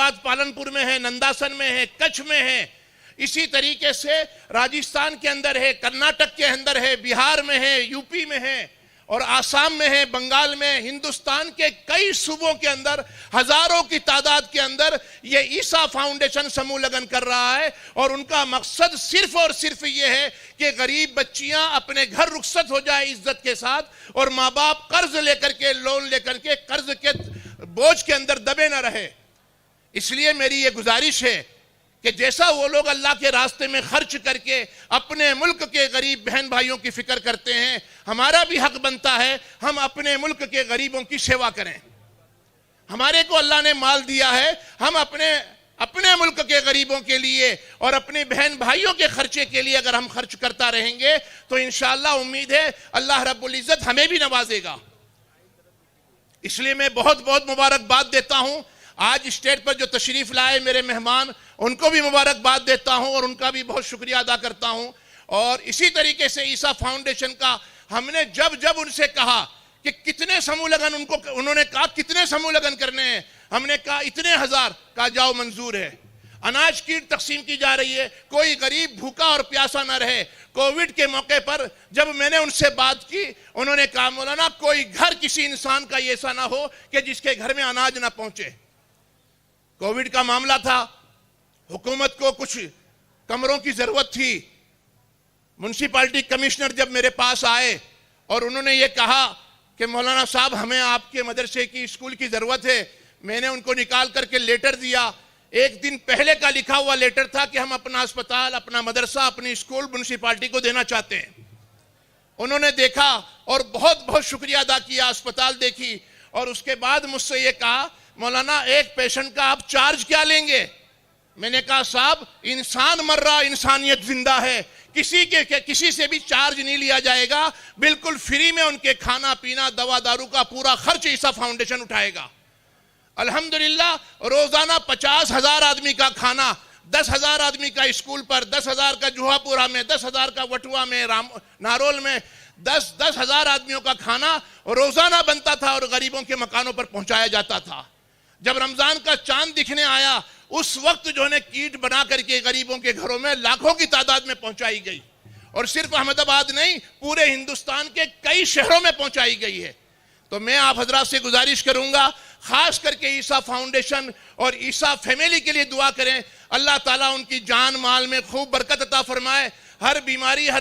गाजियाबाद पालनपुर में है, नंदासन में है, कच्छ में है, इसी तरीके से राजस्थान के अंदर है, कर्नाटक के अंदर है, बिहार में है, यूपी में है और आसाम में है, बंगाल में, हिंदुस्तान के कई सूबों के अंदर हजारों की तादाद के अंदर ये ईसा फाउंडेशन समूह लगन कर रहा है। और उनका मकसद सिर्फ और सिर्फ ये है कि गरीब बच्चियां अपने घर रुखसत हो जाए इज्जत के साथ और माँ बाप कर्ज लेकर के, लोन लेकर के कर्ज के बोझ के अंदर दबे न रहे। इसलिए मेरी ये गुजारिश है कि जैसा वो लोग अल्लाह के रास्ते में खर्च करके अपने मुल्क के गरीब बहन भाइयों की फिक्र करते हैं, हमारा भी हक बनता है हम अपने मुल्क के गरीबों की सेवा करें। हमारे को अल्लाह ने माल दिया है, हम अपने मुल्क के गरीबों के लिए और अपने बहन भाइयों के खर्चे के लिए अगर हम खर्च करता रहेंगे तो इंशाअल्लाह उम्मीद है अल्लाह रब्बुल इज्जत हमें भी नवाजेगा। इसलिए मैं बहुत बहुत मुबारकबाद देता हूं। आज स्टेज पर जो तशरीफ लाए मेरे मेहमान, उनको भी मुबारकबाद देता हूं और उनका भी बहुत शुक्रिया अदा करता हूं। और इसी तरीके से ईसा फाउंडेशन का हमने जब जब उनसे कहा कि कितने समूह लगन, उन्होंने कहा कितने समूह लगन करने हैं, हमने कहा इतने हजार, कहा जाओ मंजूर है। अनाज की तकसीम की जा रही है, कोई गरीब भूखा और प्यासा न रहे। कोविड के मौके पर जब मैंने उनसे बात की, उन्होंने कहा मौलाना कोई घर किसी इंसान का ऐसा ना हो कि जिसके घर में अनाज ना पहुंचे। कोविड का मामला था, हुकूमत को कुछ कमरों की जरूरत थी। म्युनिसिपैलिटी कमिश्नर जब मेरे पास आए और उन्होंने ये कहा कि मौलाना साहब हमें आपके मदरसे की स्कूल की जरूरत है, मैंने उनको निकाल करके लेटर दिया। एक दिन पहले का लिखा हुआ लेटर था कि हम अपना अस्पताल, अपना मदरसा, अपनी स्कूल म्युनिसिपैलिटी को देना चाहते हैं। उन्होंने देखा और बहुत बहुत शुक्रिया अदा किया, अस्पताल देखी और उसके बाद मुझसे ये कहा मौलाना एक पेशेंट का आप चार्ज क्या लेंगे। मैंने कहा साहब इंसान मर रहा, इंसानियत जिंदा है, किसी से भी चार्ज नहीं लिया जाएगा, बिल्कुल फ्री में उनके खाना पीना दवा दारू का पूरा खर्च ईसा फाउंडेशन उठाएगा। अल्हम्दुलिल्लाह रोजाना 50,000 आदमी का खाना, 10,000 आदमी का स्कूल पर, 10,000 का जुहापुरा में, 10,000 का वटुआ में, नारोल में 10,000 आदमियों का खाना रोजाना बनता था और गरीबों के मकानों पर पहुंचाया जाता था। जब रमजान का चांद दिखने आया उस वक्त जो है कीट बना करके गरीबों के घरों में लाखों की तादाद में पहुंचाई गई और सिर्फ अहमदाबाद नहीं पूरे हिंदुस्तान के कई शहरों में पहुंचाई गई है। तो मैं आप हजरात से गुजारिश करूंगा खास करके ईसा फाउंडेशन और ईसा फैमिली के लिए दुआ करें, अल्लाह ताला उनकी जान माल में खूब बरकत अता फरमाए, हर बीमारी हर